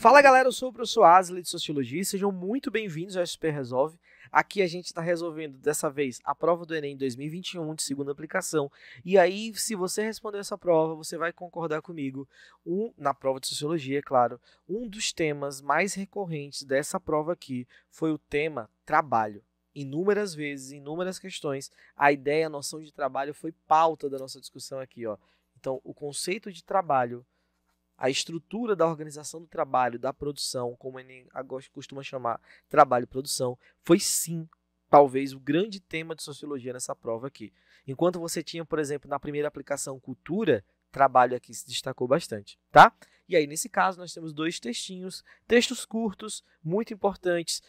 Fala galera, eu sou o professor Asley de Sociologia e sejam muito bem-vindos ao SP Resolve. Aqui a gente está resolvendo dessa vez a prova do Enem 2021 de segunda aplicação. E aí, se você responder essa prova, você vai concordar comigo, na prova de Sociologia, é claro, um dos temas mais recorrentes dessa prova aqui foi o tema trabalho. Inúmeras vezes, inúmeras questões, a ideia, a noção de trabalho foi pauta da nossa discussão aqui, ó. Então, o conceito de trabalho, a estrutura da organização do trabalho, da produção, como a Enem costuma chamar trabalho e produção, foi sim, talvez, o grande tema de sociologia nessa prova aqui. Enquanto você tinha, por exemplo, na primeira aplicação cultura, trabalho aqui se destacou bastante, tá? E aí, nesse caso, nós temos dois textos curtos, muito importantes.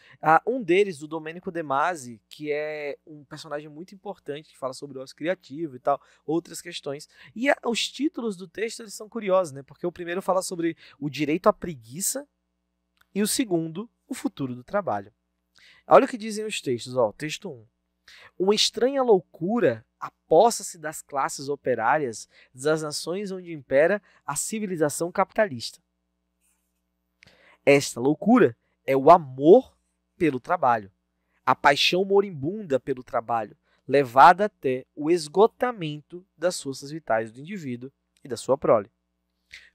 Um deles, do Domênico De Masi, que é um personagem muito importante, que fala sobre o ócio criativo e tal, outras questões. E os títulos do texto, eles são curiosos, né? Porque o primeiro fala sobre o direito à preguiça e o segundo, o futuro do trabalho. Olha o que dizem os textos, ó, texto 1. Uma estranha loucura apossa-se das classes operárias das nações onde impera a civilização capitalista. Esta loucura é o amor pelo trabalho, a paixão moribunda pelo trabalho, levada até o esgotamento das forças vitais do indivíduo e da sua prole.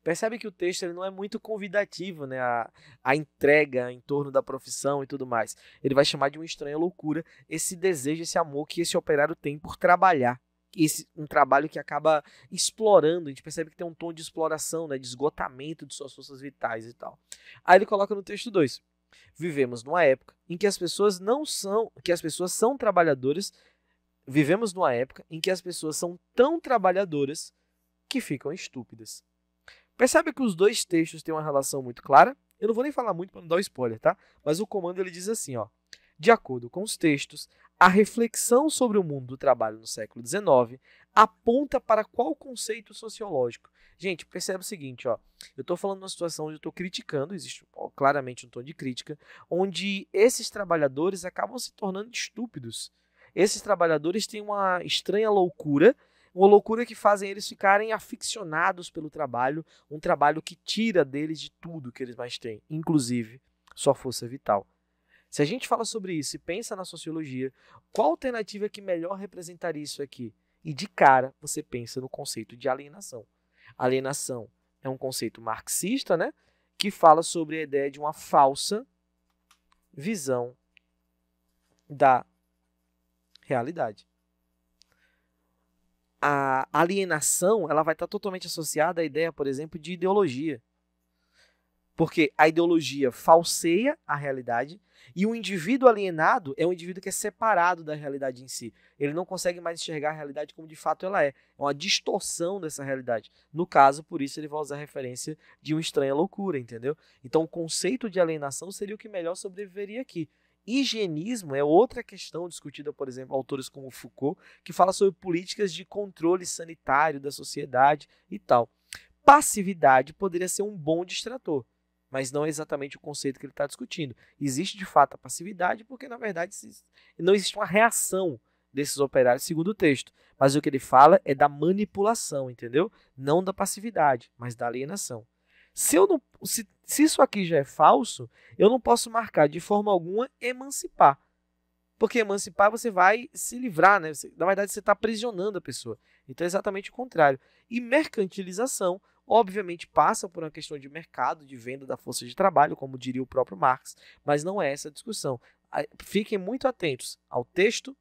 Percebe que o texto ele não é muito convidativo, né, a entrega em torno da profissão e tudo mais. Ele vai chamar de uma estranha loucura esse desejo, esse amor que esse operário tem por trabalhar. Um trabalho que acaba explorando, a gente percebe que tem um tom de exploração, né, de esgotamento de suas forças vitais e tal. Aí ele coloca no texto 2. Vivemos numa época em que as pessoas são trabalhadoras. Vivemos numa época em que as pessoas são tão trabalhadoras que ficam estúpidas. Percebe que os dois textos têm uma relação muito clara? Eu não vou nem falar muito para não dar um spoiler, tá? Mas o comando ele diz assim, ó. De acordo com os textos, a reflexão sobre o mundo do trabalho no século XIX aponta para qual conceito sociológico? Gente, percebe o seguinte, ó. Eu estou falando de uma situação onde eu estou criticando, existe claramente um tom de crítica, onde esses trabalhadores acabam se tornando estúpidos. Esses trabalhadores têm uma estranha loucura, uma loucura que fazem eles ficarem aficionados pelo trabalho, um trabalho que tira deles de tudo que eles mais têm, inclusive sua força vital. Se a gente fala sobre isso e pensa na sociologia, qual alternativa que melhor representaria isso aqui? E de cara você pensa no conceito de alienação. Alienação é um conceito marxista, né, que fala sobre a ideia de uma falsa visão da realidade. A alienação ela vai estar totalmente associada à ideia, por exemplo, de ideologia. Porque a ideologia falseia a realidade e o indivíduo alienado é um indivíduo que é separado da realidade em si. Ele não consegue mais enxergar a realidade como de fato ela é. É uma distorção dessa realidade. No caso, por isso, ele vai usar a referência de uma estranha loucura, entendeu? Então, o conceito de alienação seria o que melhor sobreviveria aqui. Higienismo é outra questão discutida, por exemplo, autores como Foucault, que fala sobre políticas de controle sanitário da sociedade e tal. Passividade poderia ser um bom distrator, mas não é exatamente o conceito que ele está discutindo. Existe, de fato, a passividade porque, na verdade, não existe uma reação desses operários, segundo o texto. Mas o que ele fala é da manipulação, entendeu? Não da passividade, mas da alienação. Se isso aqui já é falso, eu não posso marcar de forma alguma emancipar. Porque emancipar você vai se livrar, né? Na verdade, você está aprisionando a pessoa. Então é exatamente o contrário. E mercantilização, obviamente, passa por uma questão de mercado, de venda da força de trabalho, como diria o próprio Marx, mas não é essa a discussão. Fiquem muito atentos ao texto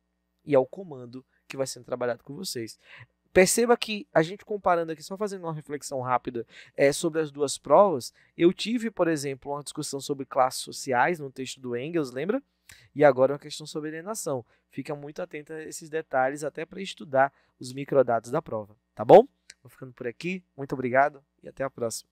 e ao comando que vai sendo trabalhado com vocês. Perceba que a gente comparando aqui, só fazendo uma reflexão rápida sobre as duas provas, eu tive, por exemplo, uma discussão sobre classes sociais no texto do Engels, lembra? E agora uma questão sobre alienação. Fica muito atento a esses detalhes, até para estudar os microdados da prova, tá bom? Vou ficando por aqui, muito obrigado e até a próxima.